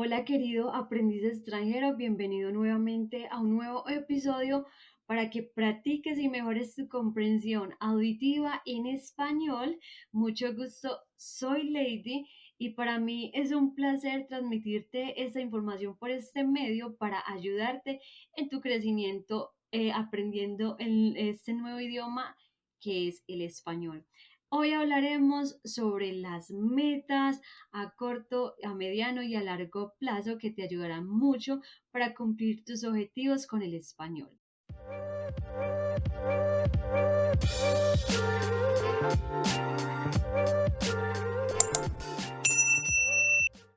Hola querido aprendiz extranjero, bienvenido nuevamente a un nuevo episodio para que practiques y mejores tu comprensión auditiva en español. Mucho gusto, soy Lady y para mí es un placer transmitirte esta información por este medio para ayudarte en tu crecimiento aprendiendo este nuevo idioma que es el español. Hoy hablaremos sobre las metas a corto, a mediano y a largo plazo que te ayudarán mucho para cumplir tus objetivos con el español.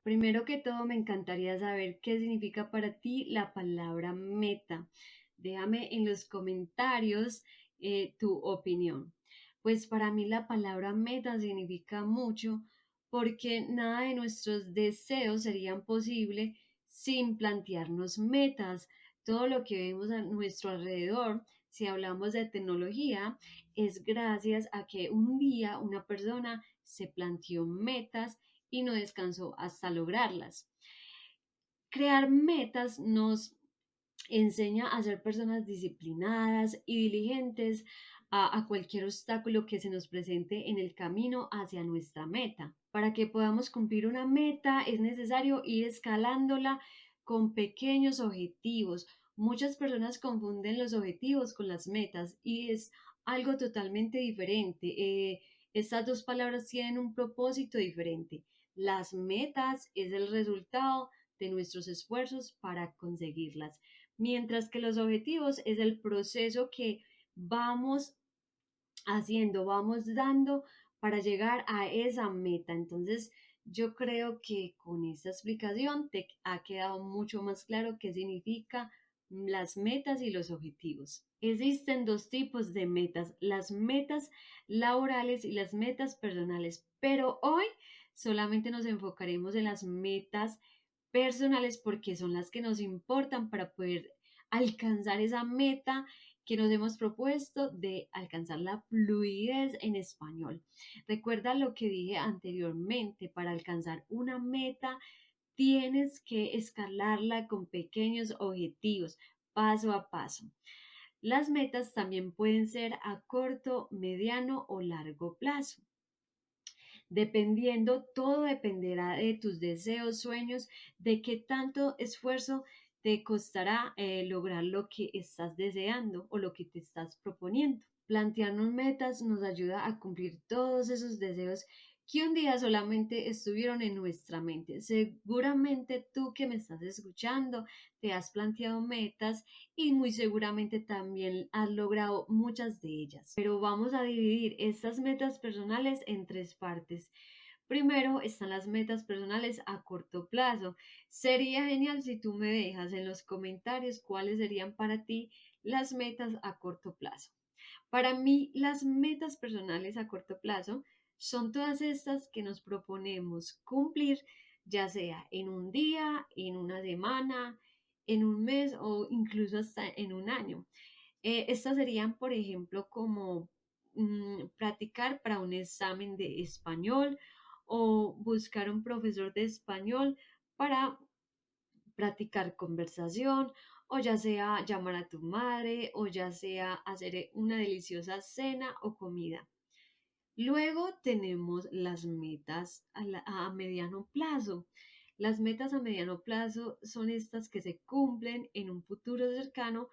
Primero que todo, me encantaría saber qué significa para ti la palabra meta. Déjame en los comentarios tu opinión. Pues para mí la palabra meta significa mucho porque nada de nuestros deseos serían posible sin plantearnos metas. Todo lo que vemos a nuestro alrededor, si hablamos de tecnología, es gracias a que un día una persona se planteó metas y no descansó hasta lograrlas. Crear metas nos enseña a ser personas disciplinadas y diligentes a cualquier obstáculo que se nos presente en el camino hacia nuestra meta. Para que podamos cumplir una meta es necesario ir escalándola con pequeños objetivos. Muchas personas confunden los objetivos con las metas y es algo totalmente diferente. Estas dos palabras tienen un propósito diferente. Las metas es el resultado de nuestros esfuerzos para conseguirlas, mientras que los objetivos es el proceso que vamos haciendo, vamos dando para llegar a esa meta. Entonces, yo creo que con esta explicación te ha quedado mucho más claro qué significa las metas y los objetivos. Existen dos tipos de metas, las metas laborales y las metas personales, pero hoy solamente nos enfocaremos en las metas personales porque son las que nos importan para poder alcanzar esa meta que nos hemos propuesto de alcanzar la fluidez en español. Recuerda lo que dije anteriormente, para alcanzar una meta tienes que escalarla con pequeños objetivos, paso a paso. Las metas también pueden ser a corto, mediano o largo plazo. Dependiendo, todo dependerá de tus deseos, sueños, de qué tanto esfuerzo te costará lograr lo que estás deseando o lo que te estás proponiendo. Plantearnos metas nos ayuda a cumplir todos esos deseos que un día solamente estuvieron en nuestra mente. Seguramente tú que me estás escuchando te has planteado metas y muy seguramente también has logrado muchas de ellas. Pero vamos a dividir estas metas personales en tres partes. Primero están las metas personales a corto plazo. Sería genial si tú me dejas en los comentarios cuáles serían para ti las metas a corto plazo. Para mí, las metas personales a corto plazo son todas estas que nos proponemos cumplir, ya sea en un día, en una semana, en un mes o incluso hasta en un año. Estas serían, por ejemplo, como practicar para un examen de español o buscar un profesor de español para practicar conversación, o ya sea llamar a tu madre, o ya sea hacer una deliciosa cena o comida. Luego tenemos las metas a mediano plazo. Las metas a mediano plazo son estas que se cumplen en un futuro cercano,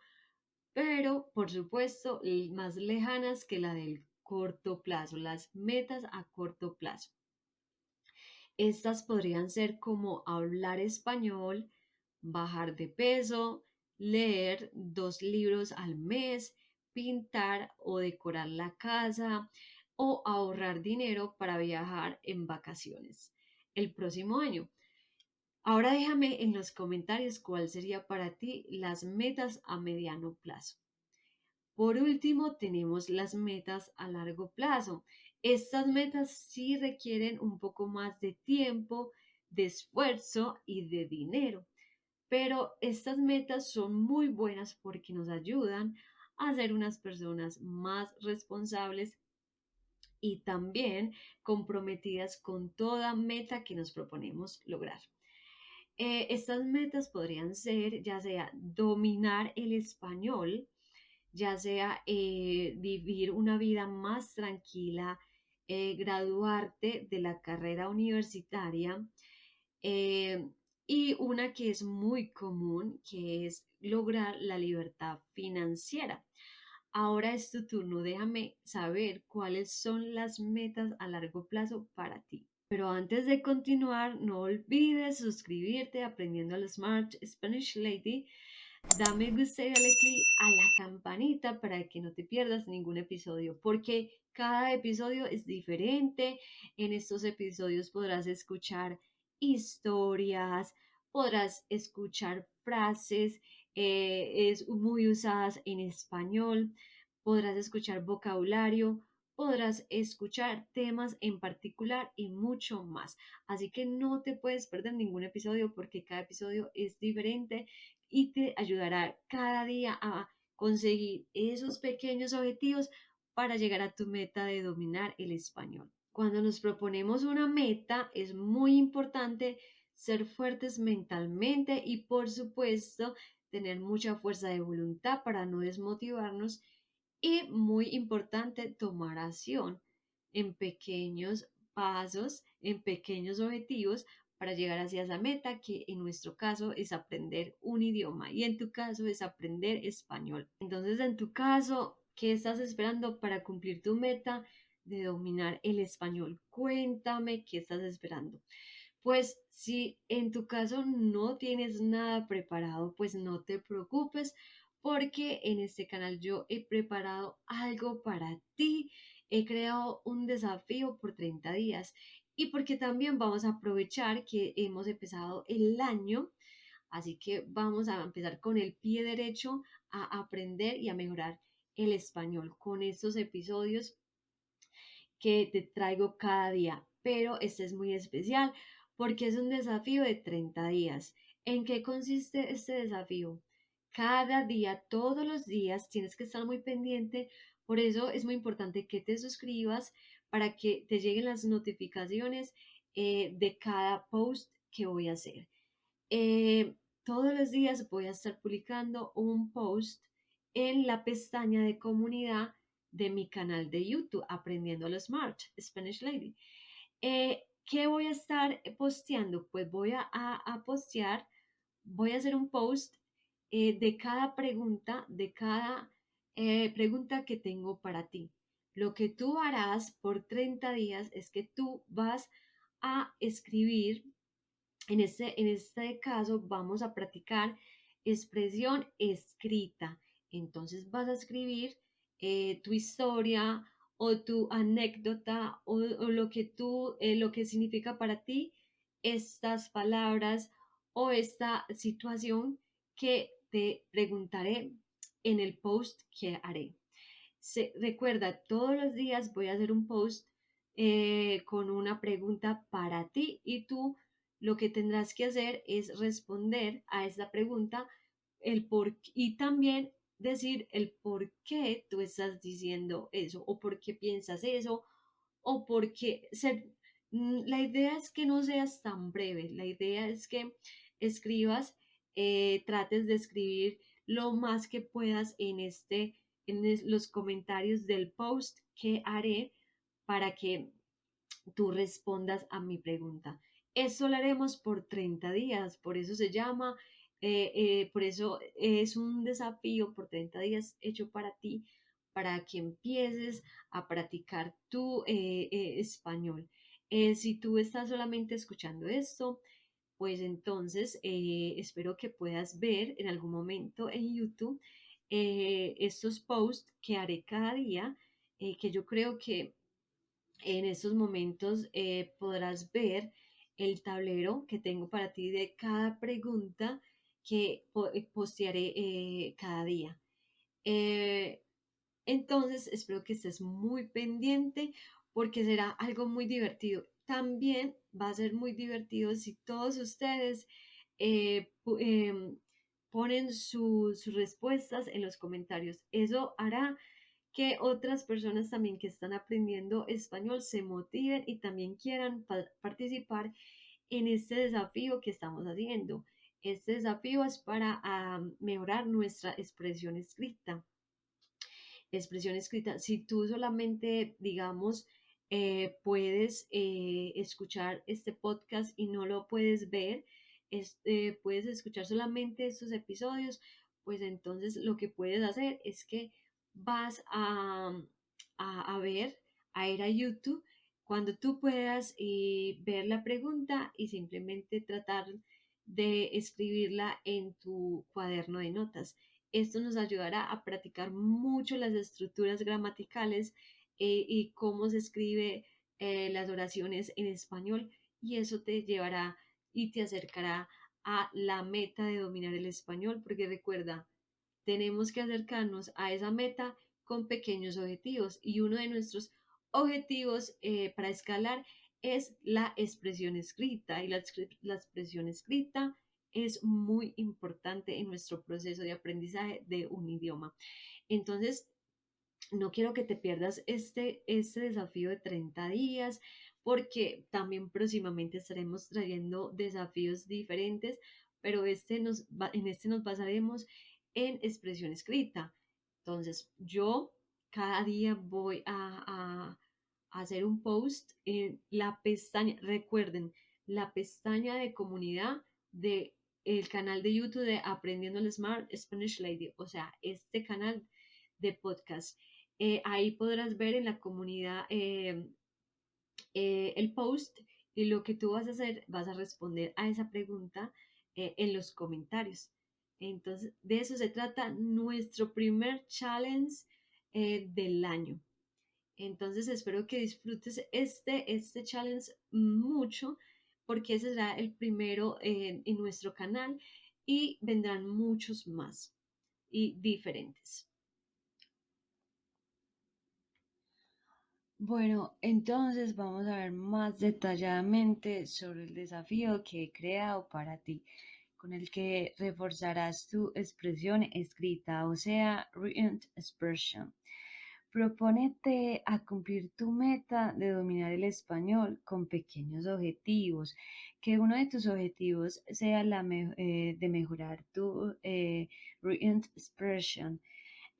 pero por supuesto más lejanas que la del corto plazo, las metas a corto plazo. Estas podrían ser como hablar español, bajar de peso, leer 2 libros al mes, pintar o decorar la casa o ahorrar dinero para viajar en vacaciones el próximo año. Ahora déjame en los comentarios cuál sería para ti las metas a mediano plazo. Por último, tenemos las metas a largo plazo. Estas metas sí requieren un poco más de tiempo, de esfuerzo y de dinero, pero estas metas son muy buenas porque nos ayudan a ser unas personas más responsables y también comprometidas con toda meta que nos proponemos lograr. Estas metas podrían ser ya sea dominar el español, ya sea vivir una vida más tranquila, graduarte de la carrera universitaria, eh, y una que es muy común, que es lograr la libertad financiera. Ahora es tu turno, déjame saber cuáles son las metas a largo plazo para ti. Pero antes de continuar, no olvides suscribirte a Aprendiendo al Smart Spanish Lady. Dame gusta y dale click a la campanita para que no te pierdas ningún episodio, porque cada episodio es diferente. En estos episodios podrás escuchar historias, podrás escuchar frases es muy usadas en español, podrás escuchar vocabulario, podrás escuchar temas en particular y mucho más. Así que no te puedes perder ningún episodio porque cada episodio es diferente y te ayudará cada día a conseguir esos pequeños objetivos para llegar a tu meta de dominar el español. Cuando nos proponemos una meta, es muy importante ser fuertes mentalmente y, por supuesto, tener mucha fuerza de voluntad para no desmotivarnos y, muy importante, tomar acción en pequeños pasos, en pequeños objetivos para llegar hacia esa meta que en nuestro caso es aprender un idioma y en tu caso es aprender español. Entonces, en tu caso, ¿qué estás esperando para cumplir tu meta de dominar el español? Cuéntame qué estás esperando. Pues si en tu caso no tienes nada preparado, pues no te preocupes porque en este canal yo he preparado algo para ti. He creado un desafío por 30 días y porque también vamos a aprovechar que hemos empezado el año, así que vamos a empezar con el pie derecho a aprender y a mejorar el español con estos episodios que te traigo cada día, pero este es muy especial porque es un desafío de 30 días. ¿En qué consiste este desafío? Cada día, todos los días, tienes que estar muy pendiente, por eso es muy importante que te suscribas para que te lleguen las notificaciones de cada post que voy a hacer. Eh, Todos los días voy a estar publicando un post en la pestaña de comunidad de mi canal de YouTube, Aprendiendo lo Smart, Spanish Lady. ¿Qué voy a estar posteando? Pues voy a postear, voy a hacer un post de cada pregunta, de cada pregunta que tengo para ti. Lo que tú harás por 30 días es que tú vas a escribir en este caso vamos a practicar expresión escrita. Entonces vas a escribir tu historia o tu anécdota o lo que significa para ti estas palabras o esta situación que te preguntaré en el post que haré. Recuerda, todos los días voy a hacer un post con una pregunta para ti y tú lo que tendrás que hacer es responder a esa pregunta y también decir el por qué tú estás diciendo eso o por qué piensas eso o por qué la idea es que no seas tan breve, la idea es que escribas, trates de escribir lo más que puedas los comentarios del post que haré para que tú respondas a mi pregunta. Eso lo haremos por 30 días, por eso se llama, por eso es un desafío por 30 días hecho para ti, para que empieces a practicar tu español. Si tú estás solamente escuchando esto, pues entonces espero que puedas ver en algún momento en YouTube estos posts que haré cada día, que yo creo que en estos momentos podrás ver el tablero que tengo para ti de cada pregunta que postearé cada día. Eh, entonces, espero que estés muy pendiente porque será algo muy divertido. También va a ser muy divertido si todos ustedes ponen sus respuestas en los comentarios. Eso hará que otras personas también que están aprendiendo español se motiven y también quieran participar en este desafío que estamos haciendo. Este desafío es para mejorar nuestra expresión escrita. Expresión escrita. Si tú solamente, digamos, puedes escuchar este podcast y no lo puedes ver, puedes escuchar solamente estos episodios, pues entonces lo que puedes hacer es que vas a ver, a ir a YouTube cuando tú puedas ver la pregunta y simplemente tratar de escribirla en tu cuaderno de notas. Esto nos ayudará a practicar mucho las estructuras gramaticales y cómo se escribe las oraciones en español, y eso te llevará y te acercará a la meta de dominar el español, porque recuerda, tenemos que acercarnos a esa meta con pequeños objetivos, y uno de nuestros objetivos para escalar es la expresión escrita, y la expresión escrita es muy importante en nuestro proceso de aprendizaje de un idioma. Entonces, no quiero que te pierdas este desafío de 30 días, porque también próximamente estaremos trayendo desafíos diferentes, pero en este nos basaremos en expresión escrita. Entonces, yo cada día voy a hacer un post en la pestaña, recuerden, la pestaña de comunidad de el canal de YouTube de Aprendiendo el Smart Spanish Lady, o sea, este canal de podcast. Ahí podrás ver en la comunidad el post, y lo que tú vas a hacer, vas a responder a esa pregunta en los comentarios. Entonces, de eso se trata nuestro primer challenge del año. Entonces, espero que disfrutes este challenge mucho, porque ese será el primero en nuestro canal, y vendrán muchos más y diferentes. Bueno, entonces vamos a ver más detalladamente sobre el desafío que he creado para ti, con el que reforzarás tu expresión escrita, o sea, written expression. Propónete a cumplir tu meta de dominar el español con pequeños objetivos. Que uno de tus objetivos sea de mejorar tu written expression.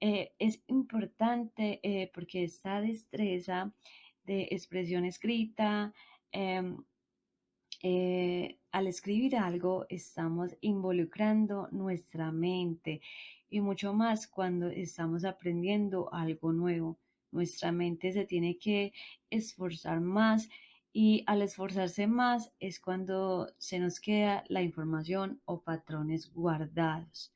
Es importante porque esta destreza de expresión escrita, em, al escribir algo estamos involucrando nuestra mente, y mucho más cuando estamos aprendiendo algo nuevo. Nuestra mente se tiene que esforzar más, y al esforzarse más es cuando se nos queda la información o patrones guardados.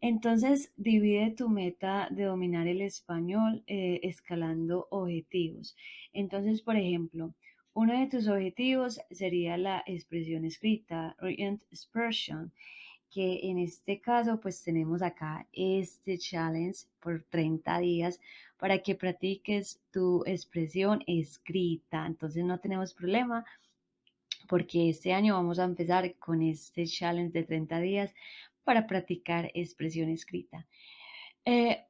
Entonces, divide tu meta de dominar el español escalando objetivos. Entonces, por ejemplo, uno de tus objetivos sería la expresión escrita, written expression, que en este caso pues tenemos acá este challenge por 30 días para que practiques tu expresión escrita. Entonces no tenemos problema, porque este año vamos a empezar con este challenge de 30 días para practicar expresión escrita.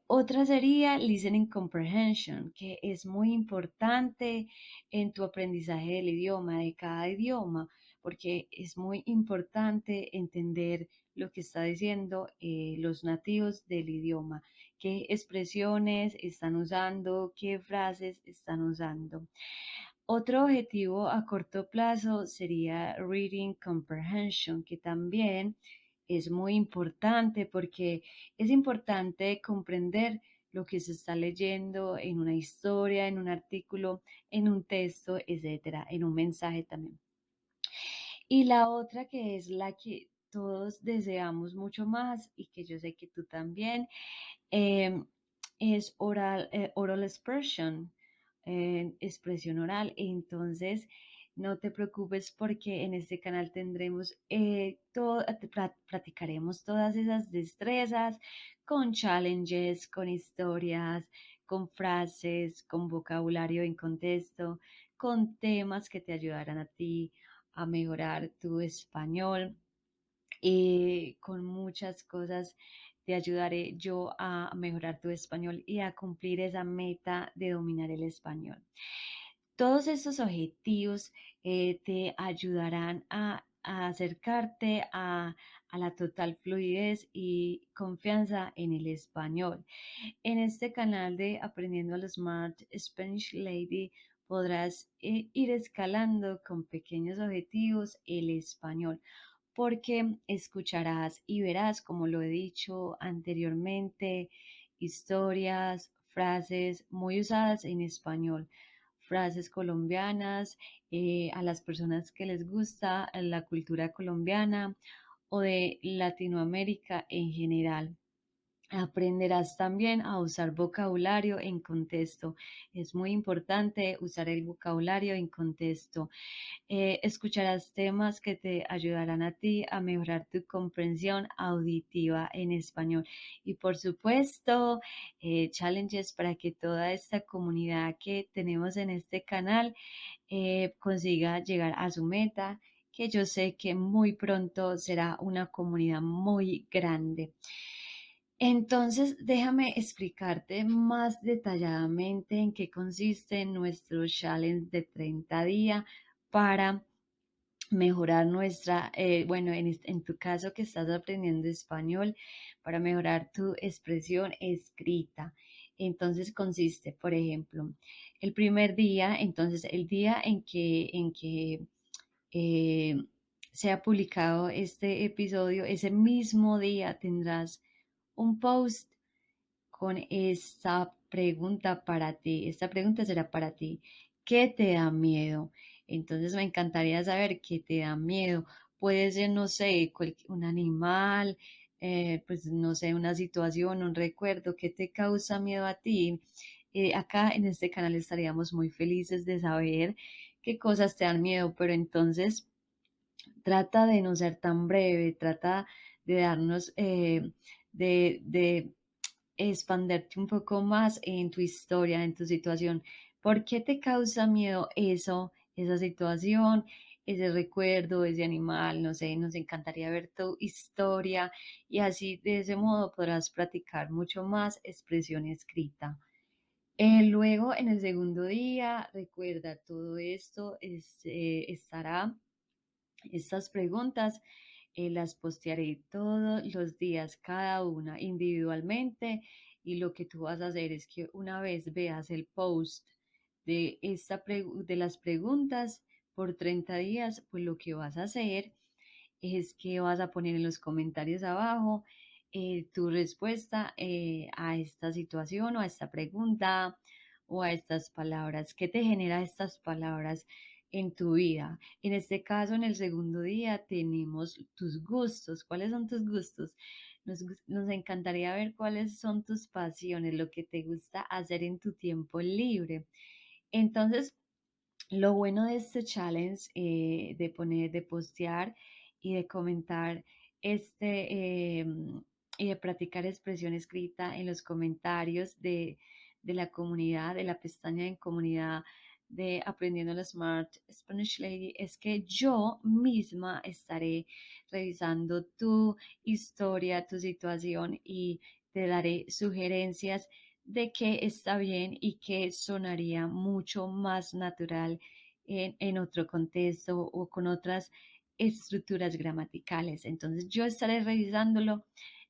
Otra sería listening comprehension, que es muy importante en tu aprendizaje del idioma, de cada idioma, porque es muy importante entender lo que está diciendo los nativos del idioma, qué expresiones están usando, qué frases están usando. Otro objetivo a corto plazo sería reading comprehension, que también es muy importante, porque es importante comprender lo que se está leyendo en una historia, en un artículo, en un texto, etcétera, en un mensaje también. Y la otra, que es la que todos deseamos mucho más y que yo sé que tú también, eh, es oral expression, expresión oral. Entonces, no te preocupes, porque en este canal tendremos practicaremos todas esas destrezas con challenges, con historias, con frases, con vocabulario en contexto, con temas que te ayudarán a ti a mejorar tu español, con muchas cosas te ayudaré yo a mejorar tu español y a cumplir esa meta de dominar el español. Todos estos objetivos te ayudarán a acercarte a la total fluidez y confianza en el español. En este canal de Aprendiendo al Smart Spanish Lady podrás ir escalando con pequeños objetivos el español, porque escucharás y verás, como lo he dicho anteriormente, historias, frases muy usadas en español, frases colombianas, a las personas que les gusta la cultura colombiana o de Latinoamérica en general. Aprenderás también a usar vocabulario en contexto. Es muy importante usar el vocabulario en contexto. Escucharás temas que te ayudarán a ti a mejorar tu comprensión auditiva en español. Y por supuesto, challenges para que toda esta comunidad que tenemos en este canal consiga llegar a su meta, que yo sé que muy pronto será una comunidad muy grande. Entonces, déjame explicarte más detalladamente en qué consiste nuestro challenge de 30 días para mejorar nuestra, bueno, en tu caso que estás aprendiendo español, para mejorar tu expresión escrita. Entonces consiste, por ejemplo, el primer día, entonces el día en que eh, sea publicado este episodio, ese mismo día tendrás un post con esta pregunta para ti. Esta pregunta será para ti. ¿Qué te da miedo? Entonces me encantaría saber qué te da miedo. Puede ser, no sé, un animal, pues no sé, una situación, un recuerdo. ¿Qué te causa miedo a ti? Acá en este canal estaríamos muy felices de saber qué cosas te dan miedo, pero entonces trata de no ser tan breve, trata de darnos, de expanderte un poco más en tu historia, en tu situación. ¿Por qué te causa miedo eso, esa situación, ese recuerdo, ese animal? No sé, nos encantaría ver tu historia y así de ese modo podrás practicar mucho más expresión escrita. Luego, en el segundo día, recuerda, todo esto estará, estas preguntas las postearé todos los días, cada una individualmente. Y lo que tú vas a hacer es que una vez veas el post de las preguntas por 30 días, pues lo que vas a hacer es que vas a poner en los comentarios abajo tu respuesta a esta situación o a esta pregunta o a estas palabras. ¿Qué te genera estas palabras en tu vida? En este caso, en el segundo día, tenemos tus gustos. ¿Cuáles son tus gustos? Nos encantaría ver cuáles son tus pasiones, lo que te gusta hacer en tu tiempo libre. Entonces, lo bueno de este challenge, de poner, de postear y de comentar y de practicar expresión escrita en los comentarios de la comunidad, de la pestaña en comunidad de Aprendiendo la Smart Spanish Lady, es que yo misma estaré revisando tu historia, tu situación y te daré sugerencias de qué está bien y qué sonaría mucho más natural en otro contexto o con otras estructuras gramaticales. Entonces yo estaré revisándolo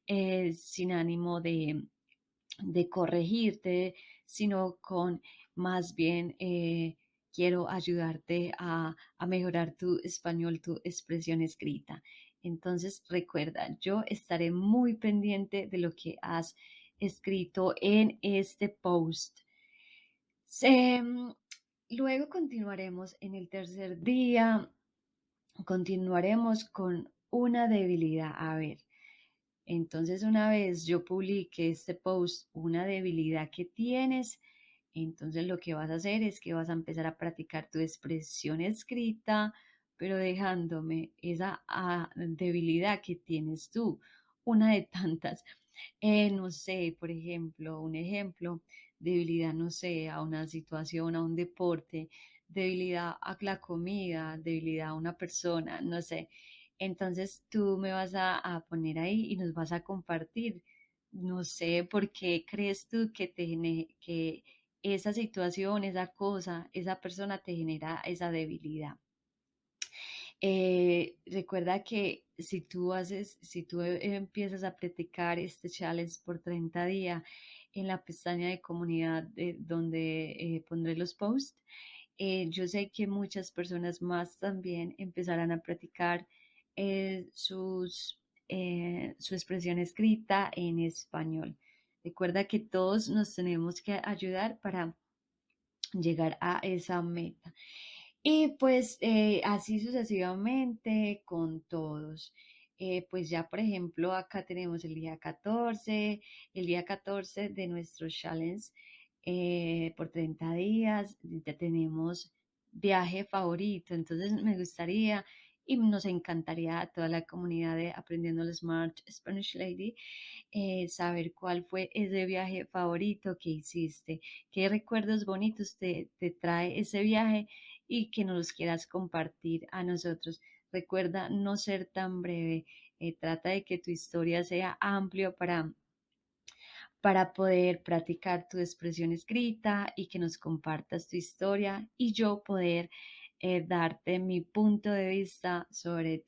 sin ánimo de corregirte, sino con más bien quiero ayudarte a mejorar tu español, tu expresión escrita. Entonces recuerda, yo estaré muy pendiente de lo que has escrito en este post. Luego continuaremos en el tercer día, continuaremos con una debilidad. A ver, entonces una vez yo publique este post, una debilidad que tienes, entonces lo que vas a hacer es que vas a empezar a practicar tu expresión escrita, pero dejándome esa debilidad que tienes tú, una de tantas. No sé, por ejemplo, un ejemplo, debilidad, no sé, a una situación, a un deporte, debilidad a la comida, debilidad a una persona, no sé. Entonces tú me vas a poner ahí y nos vas a compartir. No sé por qué crees tú que esa situación, esa cosa, esa persona te genera esa debilidad. Recuerda que si tú empiezas a practicar este challenge por 30 días en la pestaña de comunidad donde pondré los posts, yo sé que muchas personas más también empezarán a practicar su expresión escrita en español. Recuerda que todos nos tenemos que ayudar para llegar a esa meta. Y pues así sucesivamente con todos. Pues ya, por ejemplo, acá tenemos el día 14 de nuestro challenge por 30 días, ya tenemos viaje favorito. Entonces me gustaría y nos encantaría a toda la comunidad de Aprendiendo el Smart Spanish Lady saber cuál fue ese viaje favorito que hiciste, qué recuerdos bonitos te trae ese viaje y que nos los quieras compartir a nosotros. Recuerda no ser tan breve, trata de que tu historia sea amplia para poder practicar tu expresión escrita y que nos compartas tu historia y yo poder darte mi punto de vista sobre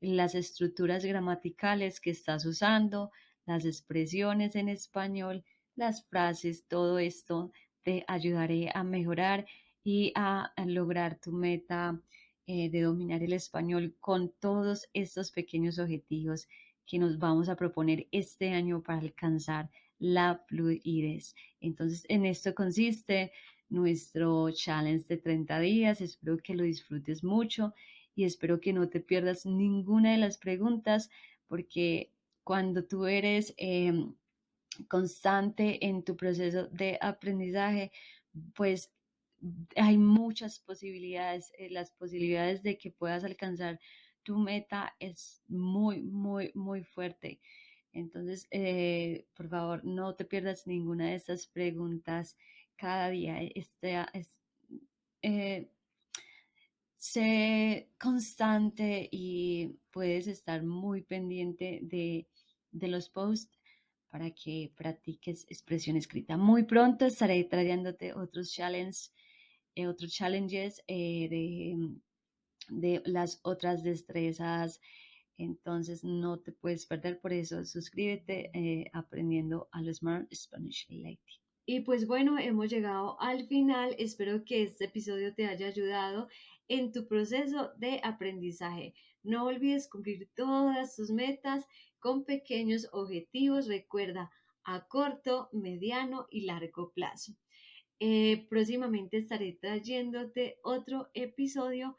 las estructuras gramaticales que estás usando, las expresiones en español, las frases, todo esto te ayudaré a mejorar y a lograr tu meta de dominar el español con todos estos pequeños objetivos que nos vamos a proponer este año para alcanzar la fluidez. Entonces, en esto consiste nuestro challenge de 30 días. Espero que lo disfrutes mucho y espero que no te pierdas ninguna de las preguntas porque cuando tú eres constante en tu proceso de aprendizaje, pues hay muchas posibilidades. Las posibilidades de que puedas alcanzar tu meta es muy, muy, muy fuerte. Entonces, por favor, no te pierdas ninguna de estas preguntas cada día. Eh, Sé constante y puedes estar muy pendiente de los posts para que practiques expresión escrita. Muy pronto estaré trayéndote otros challenges de las otras destrezas. Entonces no te puedes perder por eso. Suscríbete aprendiendo al Smart Spanish Lady. Y pues bueno, hemos llegado al final. Espero que este episodio te haya ayudado en tu proceso de aprendizaje. No olvides cumplir todas tus metas con pequeños objetivos. Recuerda, a corto, mediano y largo plazo. Próximamente estaré trayéndote otro episodio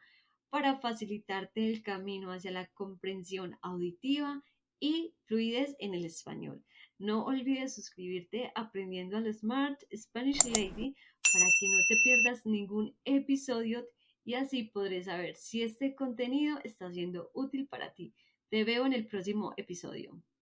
para facilitarte el camino hacia la comprensión auditiva y fluidez en el español. No olvides suscribirte aprendiendo al Smart Spanish Lady para que no te pierdas ningún episodio y así podré saber si este contenido está siendo útil para ti. Te veo en el próximo episodio.